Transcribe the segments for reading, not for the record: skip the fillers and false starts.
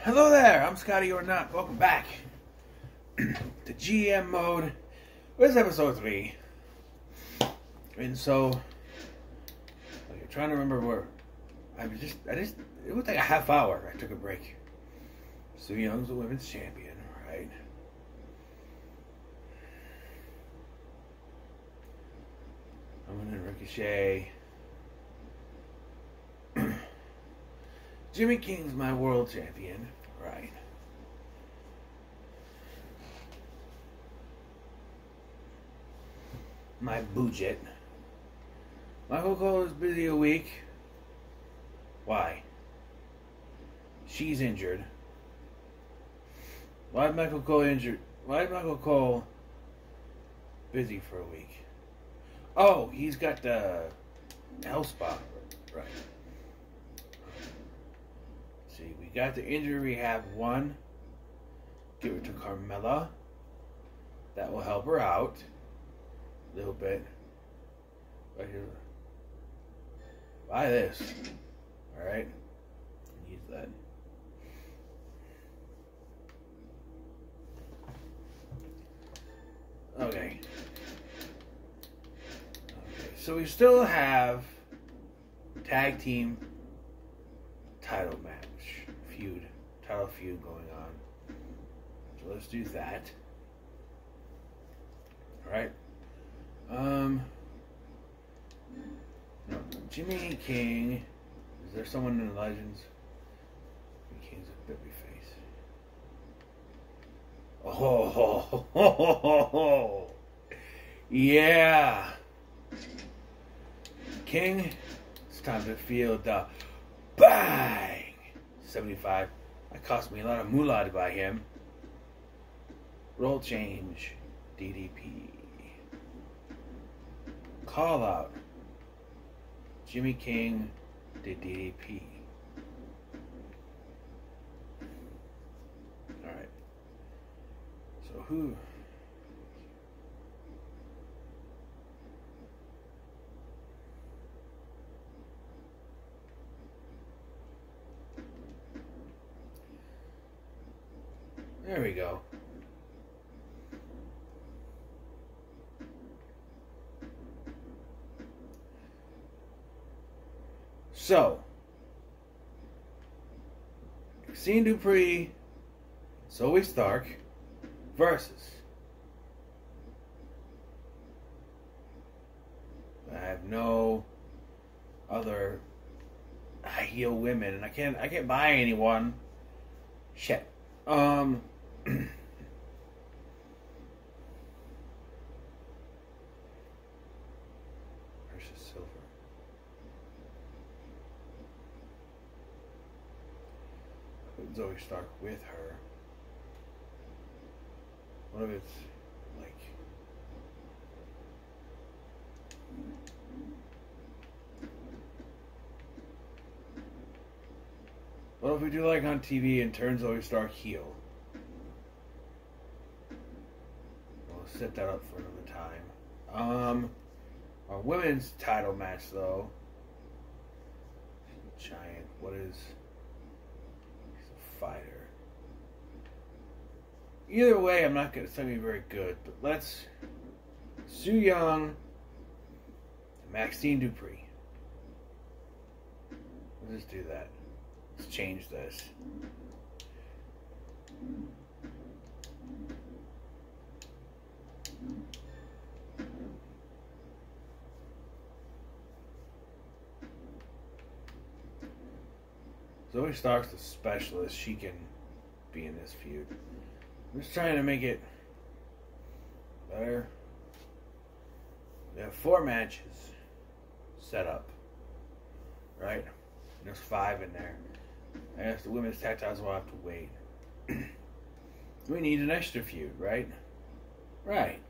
Hello there, I'm Scotty or Not. Welcome back to GM mode. This is episode 3. And so, I'm trying to remember where it was like a half hour. I took a break. Su Young's the women's champion, right? I'm gonna Ricochet. Jimmy King's my world champion, right? My budget. Michael Cole is busy a week. Why? She's injured. Why is Michael Cole injured? Why is Michael Cole busy for a week? Oh, he's got the health spot, right? See, we got the injury rehab 1. Give it to Carmella. That will help her out a little bit. Right here. Buy this. Alright. Use that. Okay. So we still have tag team title match. Title feud going on. So let's do that. Alright. No, Jimmy King. Is there someone in the Legends? Jimmy King's a babyface. Oh, yeah. King, it's time to feel the bang. 75. That cost me a lot of moolah to buy him. Roll change. DDP. Call out. Jimmy King did DDP. Alright. So who? There we go. So, Maxine Dupree, Zoe Stark versus I have no other heel women, and I can't buy anyone. Shit. Versus Silver. Put Zoe Stark with her. What if it's like what if we do like on TV and turn Zoe Stark heel? We'll set that up for another time. Our women's title match though. Giant. What is? He's a fighter. Either way, I'm not gonna. It's not gonna be very good. But let's Su Yung and Maxine Dupree. Let's just do that. Let's change this. Zoe Stark's the specialist. She can be in this feud. I'm just trying to make it better. We have 4 matches set up. Right? There's 5 in there. I guess the women's tag titles will have to wait. We need an extra feud, right? Right.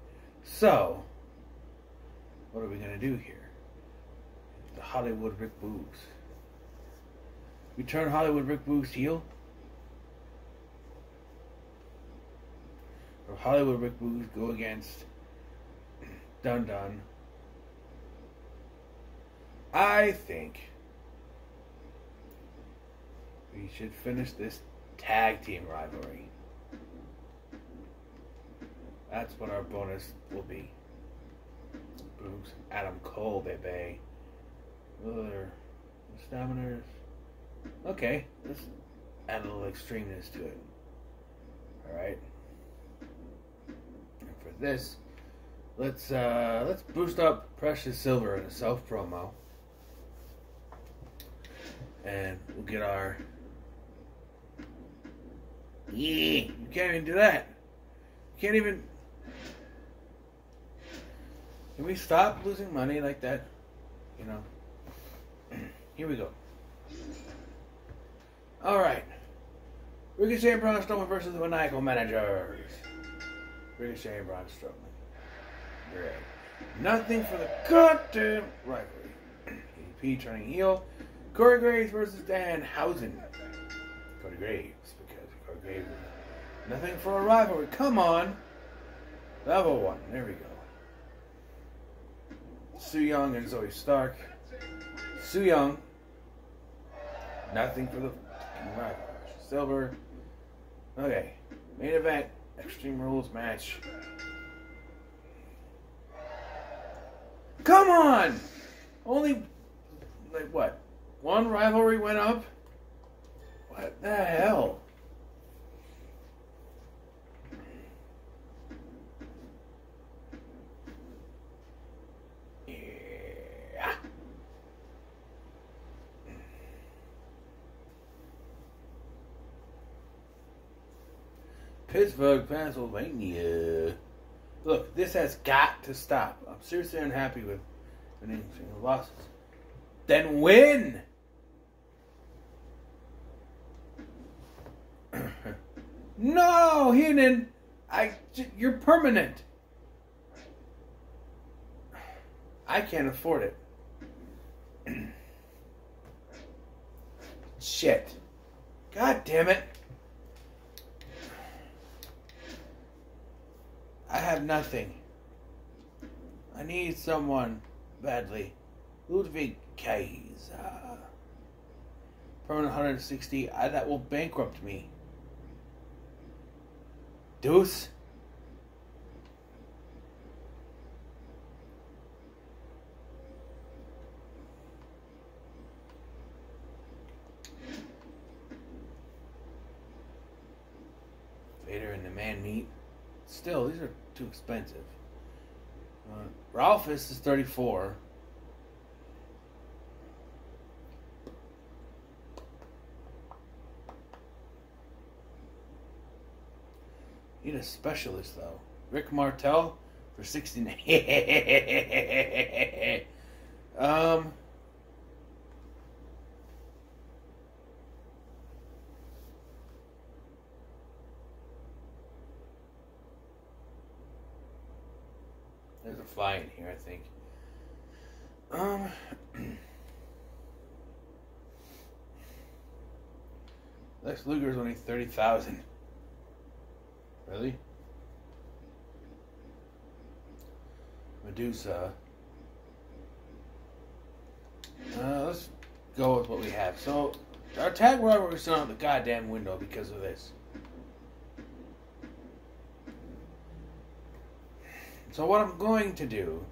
So, what are we going to do here? The Hollywood Rick Boogs. We turn Hollywood Rick Boogs heel? Or Hollywood Rick Boogs go against Dun Dun? I think we should finish this tag team rivalry. That's what our bonus will be. Boogs, Adam Cole, baby. Other staminers. Okay, let's add a little extremeness to it. Alright. And for this, let's boost up Precious Silver in a self promo. And we'll get our you can't even do that. You can't even. Can we stop losing money like that? You know. Here we go. Alright. Ricochet and Braun Strowman versus the Maniacal Managers. Ricochet and Braun Strowman. Great. Nothing for the goddamn rivalry. ADP turning heel. Corey Graves versus Danhausen. Cody Graves, because Corey Graves. Nothing for a rivalry. Come on. Level 1. There we go. Su Yung and Zoe Stark. Su Yung. Nothing for the rivalry. Silver. Okay. Main event. Extreme Rules match. Come on! Only, like, what? One rivalry went up? What the hell? Yeah. Pittsburgh, Pennsylvania. Look, this has got to stop. I'm seriously unhappy with winning single losses. Then win! No, Heenan! You're permanent. I can't afford it. Shit. God damn it. I have nothing. I need someone badly. Ludwig Kaiser. Permanent 160. That will bankrupt me. Deuce. Vader and the man meat. Still, these are too expensive. Ralphus is 34. Need a specialist though. Rick Martel for 69. There's a fly in here, I think. Lex Luger is only 30,000. Really? Medusa. Let's go with what we have. So, our tag rivalry is out the goddamn window because of this. So what I'm going to do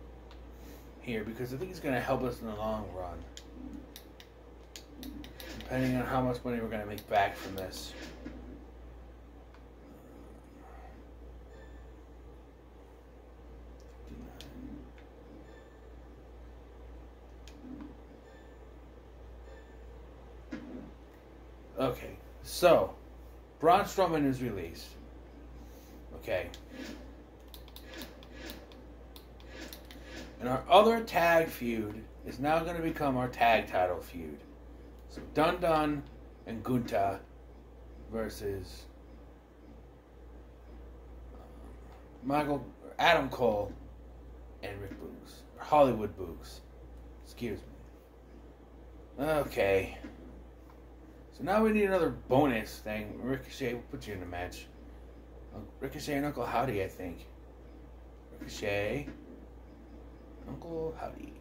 here, because I think it's going to help us in the long run, depending on how much money we're going to make back from this. Okay, so Braun Strowman is released. Okay. And our other tag feud is now going to become our tag title feud. So Dun Dun and Gunta versus Adam Cole and Rick Boogs. Or Hollywood Boogs. Excuse me. Okay. So now we need another bonus thing. Ricochet, we'll put you in the match. Ricochet and Uncle Howdy, I think. Ricochet. Uncle Howdy.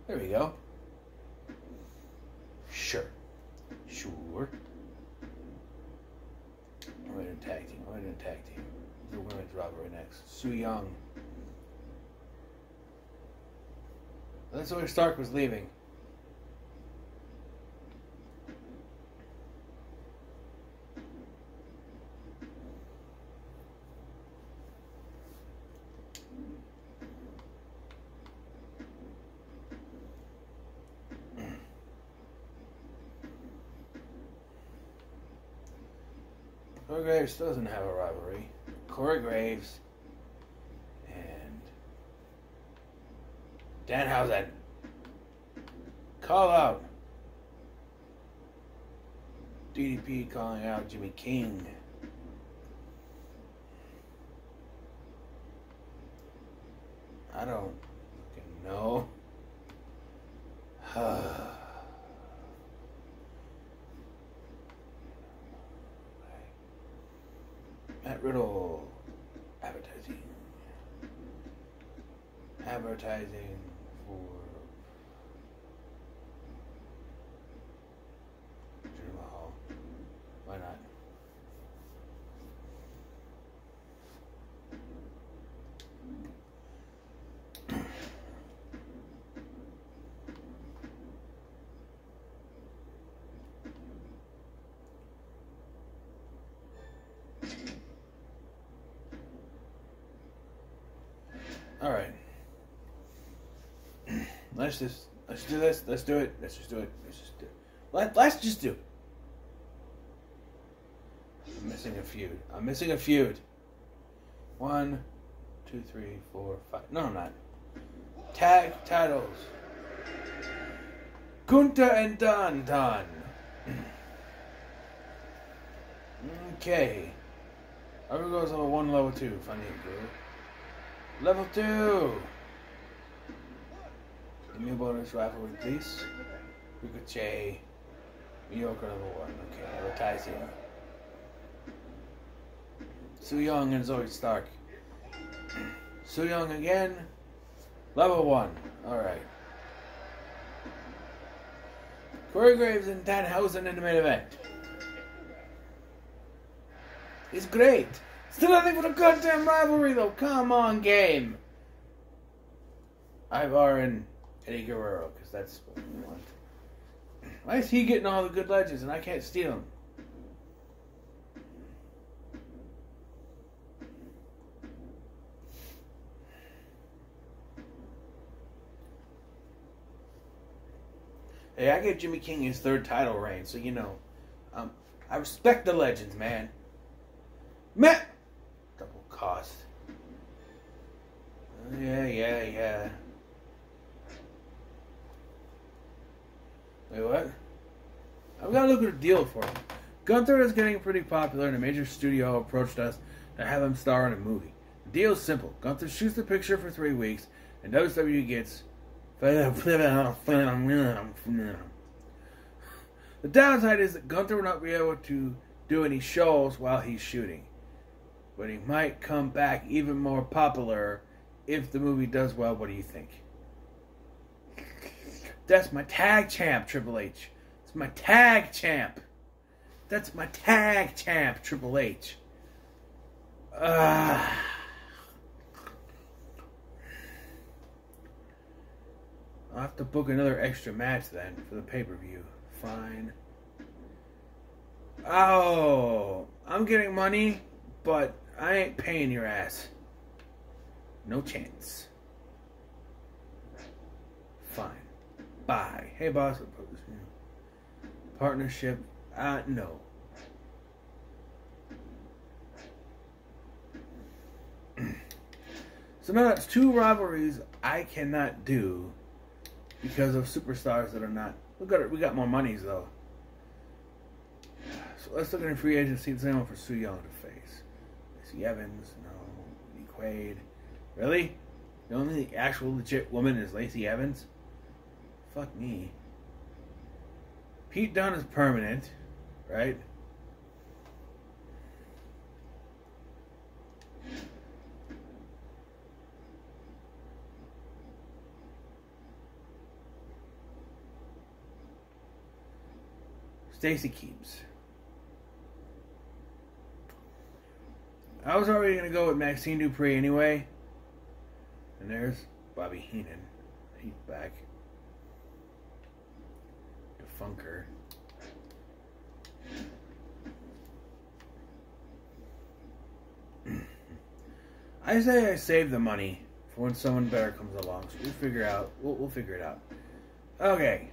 There we go. Sure. tag team. The women's rivalry next. Su Yung. That's where Stark was leaving. Corey Graves still doesn't have a rivalry. Corey Graves and Danhausen call out. DDP calling out Jimmy King. I don't fucking know. Matt Riddle advertising for Jinder Mahal. Why not? All right. Let's do this. Let's do it. Let's just do it. Let's just do it. I'm missing a feud. 1, 2, 3, 4, 5. No, I'm not. Tag titles. Gunther and Don. Okay. Over goes level 1, level 2. Funny girl. Level 2. Give me a bonus rivalry, please. Ricochet. Mediocre level 1. Okay, advertising. Su Yung and Zoe Stark. Su Yung again. Level 1. Alright. Corey Graves and Danhausen in the main event. It's great. Still nothing for the goddamn rivalry though. Come on, game. Ivar and Eddie Guerrero, because that's what we want. Why is he getting all the good legends and I can't steal them? Hey, I gave Jimmy King his 3rd title reign, so you know, I respect the legends, man. Double cost. Yeah. Wait, what? I've got to look at a deal for him. Gunther is getting pretty popular, and a major studio approached us to have him star in a movie. The deal is simple. Gunther shoots the picture for 3 weeks, and WWE gets... The downside is that Gunther will not be able to do any shows while he's shooting. But he might come back even more popular if the movie does well. What do you think? That's my tag champ, Triple H. It's my tag champ. That's my tag champ, Triple H. I'll have to book another extra match then for the pay-per-view. Fine. Oh, I'm getting money, but I ain't paying your ass. No chance. Fine. Bye. Hey, boss. Partnership. No. So now that's 2 rivalries I cannot do because of superstars that are not. We got more monies though. So let's look at the free agency. The same one for Su Yung to face. Lacey Evans, no. Lee Quaid. Really? The only actual legit woman is Lacey Evans? Fuck me. Pete Dunne is permanent, right? Stacy Keebs. I was already going to go with Maxine Dupree anyway. And there's Bobby Heenan. He's back. Defunker. I say I save the money for when someone better comes along. So we'll figure out. We'll figure it out. Okay.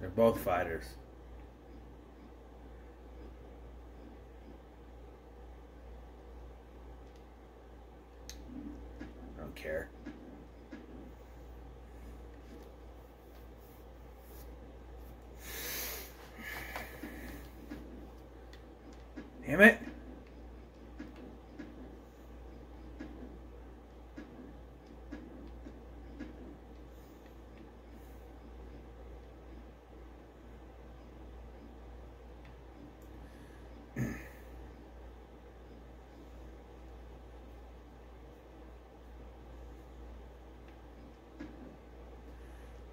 They're both fighters. I don't care. Damn it.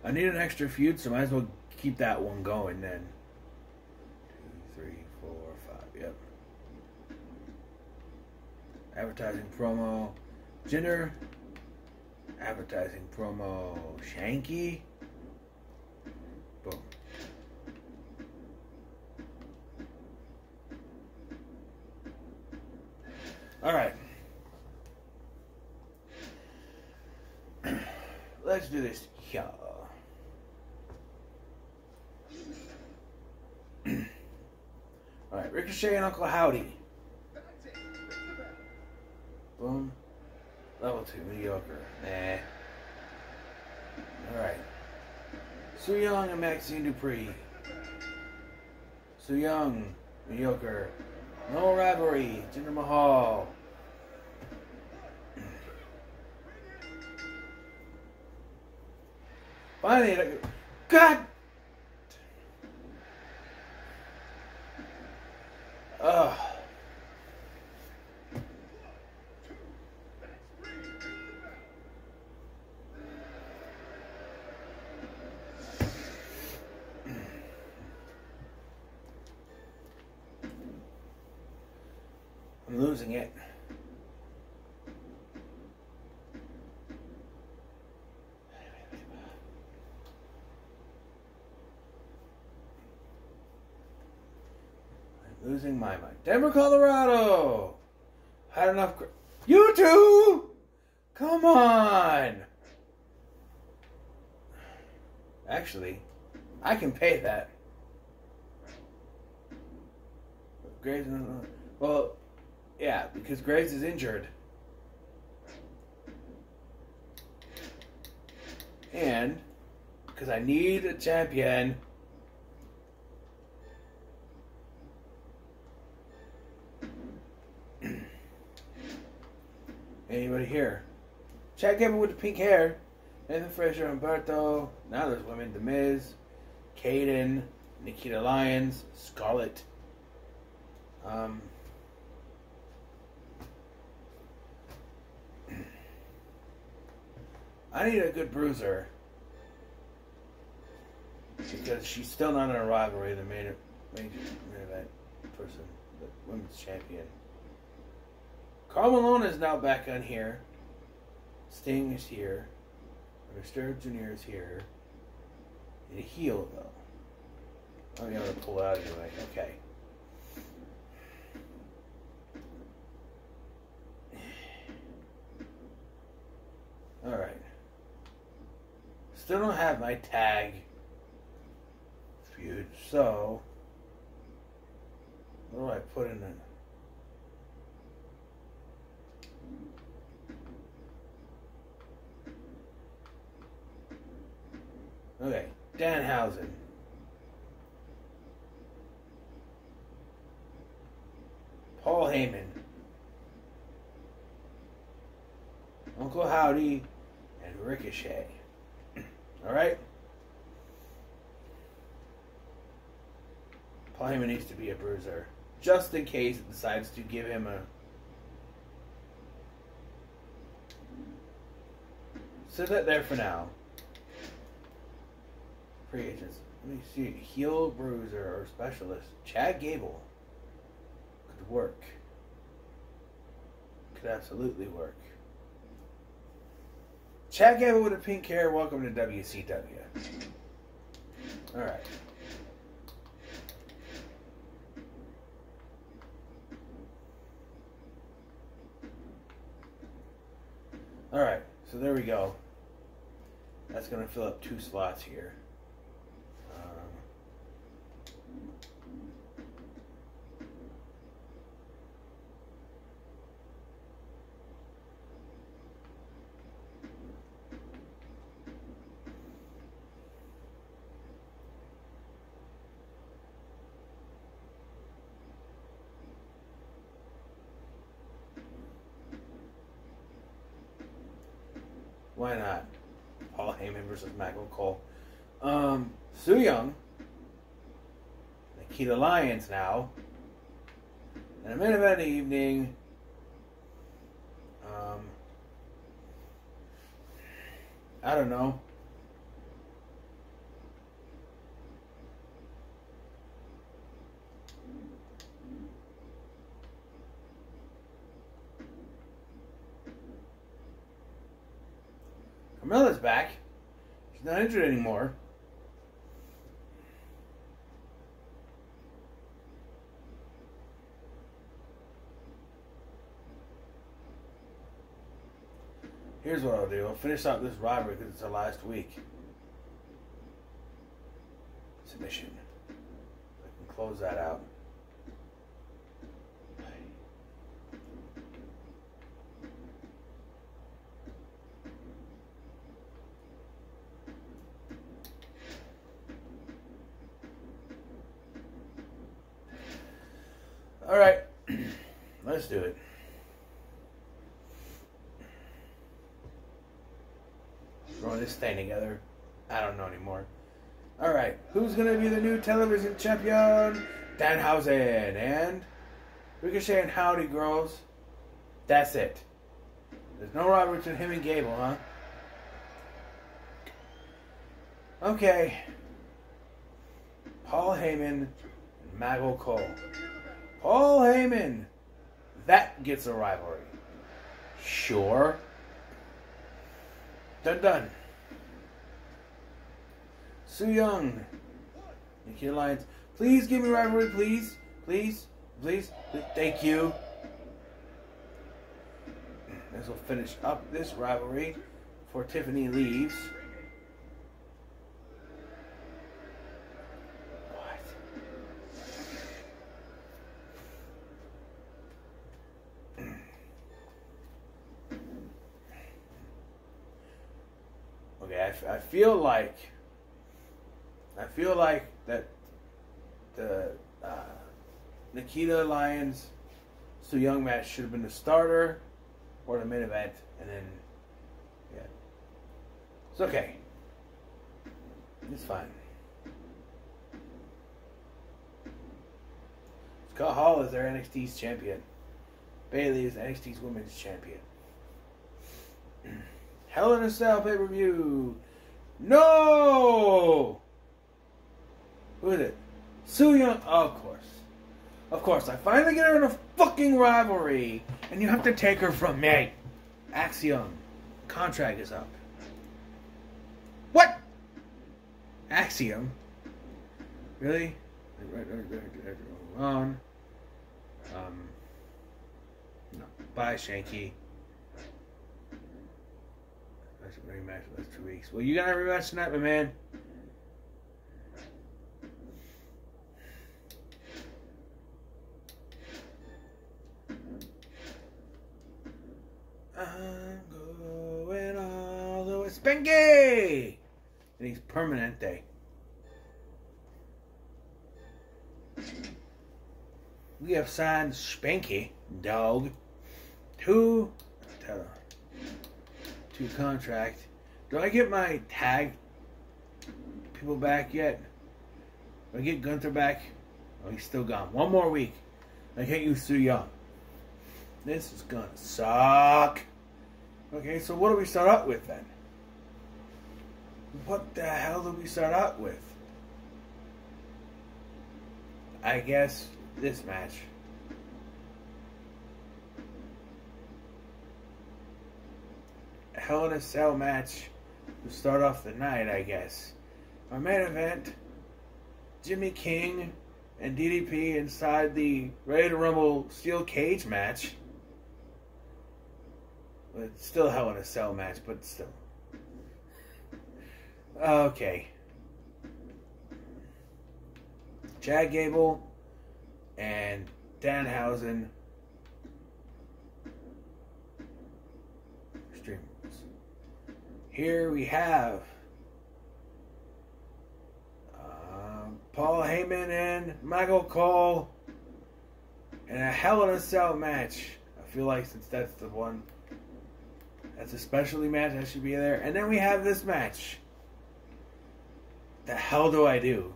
I need an extra feud, so might as well keep that one going then. 2, 3, 4, 5. Yep. Advertising promo. Jinder. Advertising promo. Shanky. Boom. Alright. Let's do this. Yeah. Alright, Ricochet and Uncle Howdy. Boom. Level 2, mediocre. Nah. Alright. Su Yung and Maxine Dupree. Su Yung, mediocre. No rivalry. Jinder Mahal. Finally, God! Ugh. I'm losing it. Losing my mind. Denver, Colorado. Had enough. You two! Come on! Actually, I can pay that. Graves, well, yeah, because Graves is injured. And, because I need a champion. Anybody here? Chad Gable with the pink hair. Nathan Frazier, Humberto. Now there's women. The Miz, Kaden, Nikita Lyons, Scarlett. I need a good bruiser. Because she's still not in a rivalry. The main event person. The women's champion. Karl Malone is now back on here. Sting is here. Mysterio Jr. is here. And a heel, though. I'm going to pull out anyway. Okay. Alright. Still don't have my tag feud, so what do I put in it? Okay, Danhausen. Paul Heyman. Uncle Howdy and Ricochet. Alright? Paul Heyman needs to be a bruiser. just in case it decides to give him a... Sit that there for now. Free agents. Let me see. Heel bruiser or specialist. Chad Gable. Could work. Could absolutely work. Chad Gable with a pink hair. Welcome to WCW. Alright. Alright. So there we go. That's going to fill up 2 slots here. Why not? Paul Heyman versus Michael Cole. Su Yung. Nikita Lyons now. And a main event of the evening. I don't know. Carmella's back. She's not injured anymore. Here's what I'll do. I'll finish out this rivalry because it's our last week. Submission. I can close that out. Alright, let's do it. Throwing this thing together. I don't know anymore. Alright, who's going to be the new television champion? Danhausen and Ricochet and Howdy Girls. That's it. There's no rivalry between him and Gable, huh? Okay. Paul Heyman and Michael Cole. Paul Heyman. That gets a rivalry. Sure. Done. Su Yung. Nikita Lyons. Please give me a rivalry, please. Please. Thank you. This will finish up this rivalry before Tiffany leaves. I feel like that the Nikita Lyons Su Yung match should have been the starter or the main event, and then yeah, it's okay. It's fine. Scott Hall is their NXT's champion. Bayley is NXT's women's champion. Hell in a Cell pay-per-view. No! Who is it? Su Yung. Oh, of course. Of course. I finally get her in a fucking rivalry. And you have to take her from me. Axiom. Contract is up. What? Axiom? Really? On. No. Bye, Shanky. Rematch for those 2 weeks. Well, you got a rematch tonight, my man. I'm going all the way. Spanky! And he's Permanente. We have signed Spanky, dog, to contract. Do I get my tag people back yet? Do I get Gunther back? Oh, he's still gone. 1 more week. I can't use Su Yung. This is gonna suck. Okay, so what do we start out with then? What the hell do we start out with? I guess this match. Hell in a Cell match to start off the night, I guess. Our main event, Jimmy King and DDP inside the Ready to Rumble Steel Cage match. It's still Hell in a Cell match, but still. Okay. Chad Gable and Danhausen. Extreme Rules. Here we have Paul Heyman and Michael Cole in a Hell in a Cell match. I feel like since that's the one, that's a specialty match, that should be there. And then we have this match. The hell do I do?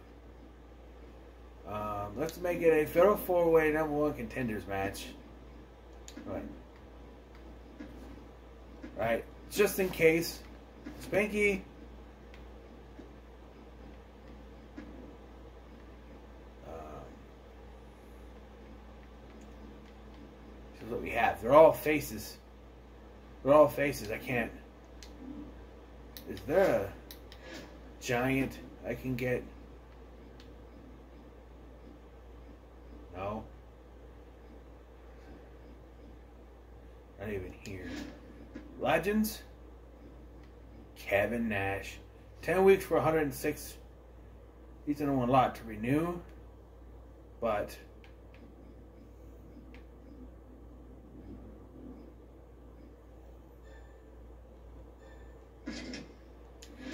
Let's make it a Fatal 4-Way #1 Contenders match. Right. Just in case. Spanky. This is what we have. They're all faces. They're all faces. I can't. Is there a giant I can get? No. Not even here. Legends. Kevin Nash. 10 weeks for 106. He's done a lot to renew. But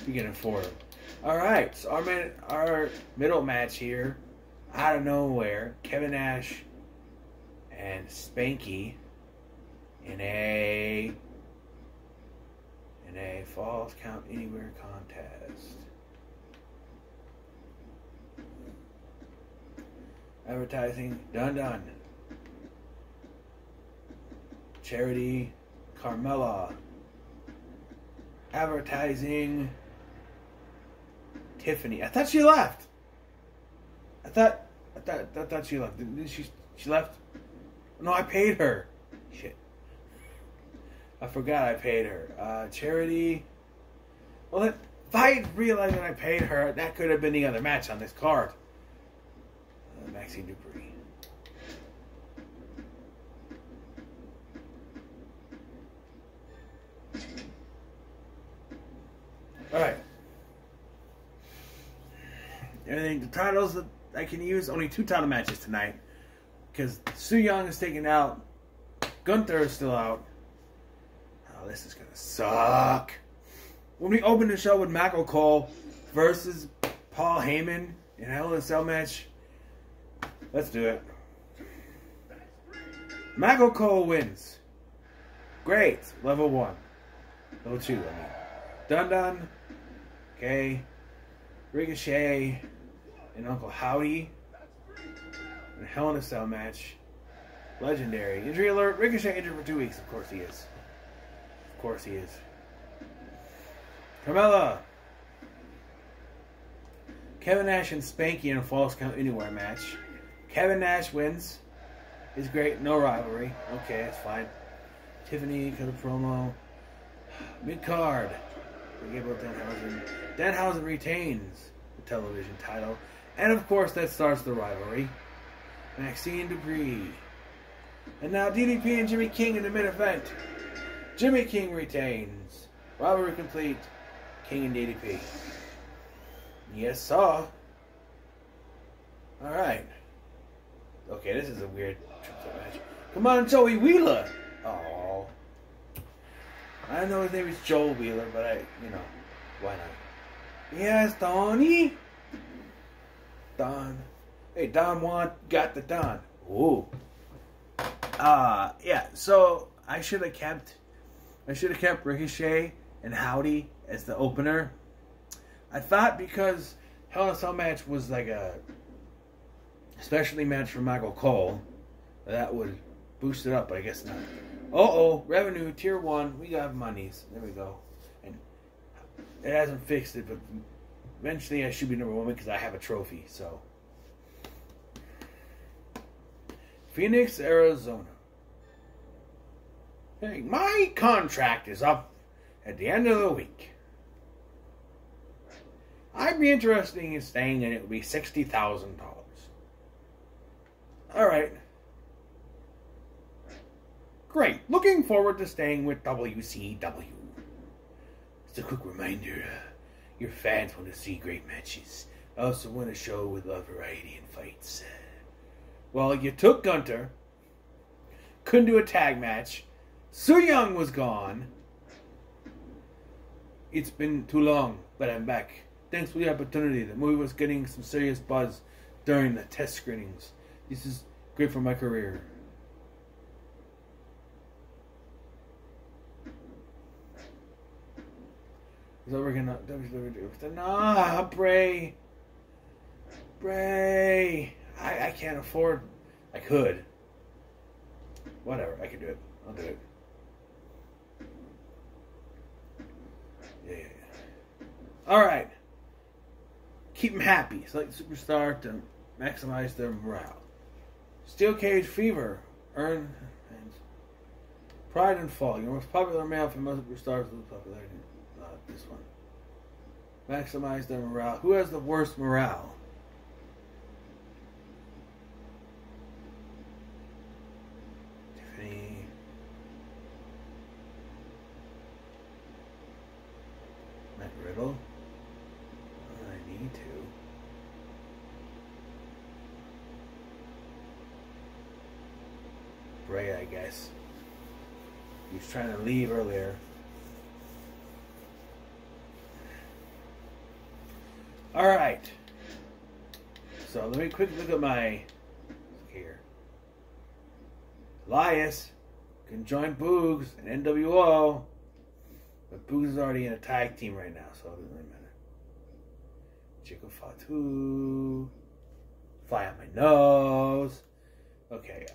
we get it for him. Alright, so our middle match here, out of nowhere, Kevin Nash and Spanky in a Falls Count Anywhere contest. Advertising, done. Charity, Carmella. Advertising, Tiffany. I thought she left. I thought she left. Didn't she left? No, I paid her. Shit. I forgot I paid her. Charity. Well, if I realized that I paid her, that could have been the other match on this card. Maxine Dupree. Alright. Everything, the titles that I can use, only 2 title matches tonight. Because Su Yung is taken out. Gunther is still out. Oh, this is going to suck. When we open the show with Michael Cole versus Paul Heyman in a Hell in a Cell match, let's do it. Michael Cole wins. Great. Level 1. Level 2, I mean. Dun. Okay. Ricochet and Uncle Howdy in a Hell in a Cell match. Legendary. Injury alert. Ricochet injured for 2 weeks. Of course he is. Of course he is. Carmella. Kevin Nash and Spanky in a Falls Count Anywhere match. Kevin Nash wins. He's great. No rivalry. Okay, that's fine. Tiffany cut a promo. Mid-card. We gave out Danhausen. Danhausen retains the television title. And of course that starts the rivalry. Maxine Dupree. And now DDP and Jimmy King in the main event. Jimmy King retains. Rivalry complete. King and DDP. Yes, sir. Alright. Okay, this is a weird match. Come on, Joey Wheeler. Oh. I know his name is Joel Wheeler, but why not? Yes, Donnie. Don. Hey, Don Juan got the Don. Ooh. Yeah, so I should have kept Ricochet and Howdy as the opener. I thought because Hell in a Cell match was like a specialty match for Michael Cole, That would boost it up, but I guess not. Uh-oh, revenue, tier 1, we got monies. There we go. And it hasn't fixed it, but eventually I should be number 1 because I have a trophy, so. Phoenix, Arizona. Hey, my contract is up at the end of the week. I'd be interested in staying, and it would be $60,000. Alright. Great. Looking forward to staying with WCW. Just a quick reminder, your fans want to see great matches. I also want a show with a lot of variety and fights. Well, you took Gunter. Couldn't do a tag match. Su Yung was gone. It's been too long, but I'm back. Thanks for the opportunity. The movie was getting some serious buzz during the test screenings. This is great for my career. So we're gonna nah, Bray. I can't afford. I could. Whatever, I can do it. I'll do it. Yeah. Alright. Keep them happy. Select the superstar to maximize their morale. Steel Cage Fever. Earn Pride and Fall. Your most popular male female superstars lose popularity. This one. Maximize their morale. Who has the worst morale? Tiffany. Matt Riddle. I need to. Bray, I guess. He was trying to leave earlier. Alright. So let me quickly look at my here. Elias can join Boogs and NWO. But Boogs is already in a tag team right now, so it doesn't really matter. Chico Fatu. Fly on my nose. Okay,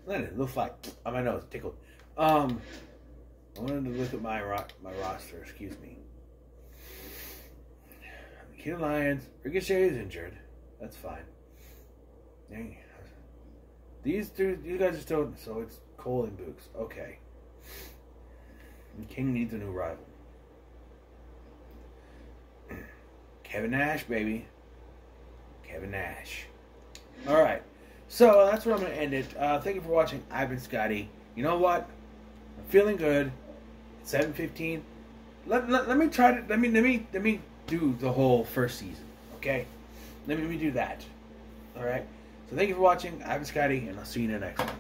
let it little fly on my nose, tickled. I wanted to look at my roster, excuse me. Kid Alliance, Ricochet is injured. That's fine. Dang. These guys are still, so it's Cole and Boogs. Okay. And King needs a new rival. Kevin Nash, baby. Kevin Nash. Alright. So that's where I'm going to end it. Thank you for watching. I've been Scotty. You know what? I'm feeling good. It's 7:15. Let me try to let me do the whole first season. Okay? Let me do that. Alright? So thank you for watching. I've been Scotty, and I'll see you in the next one.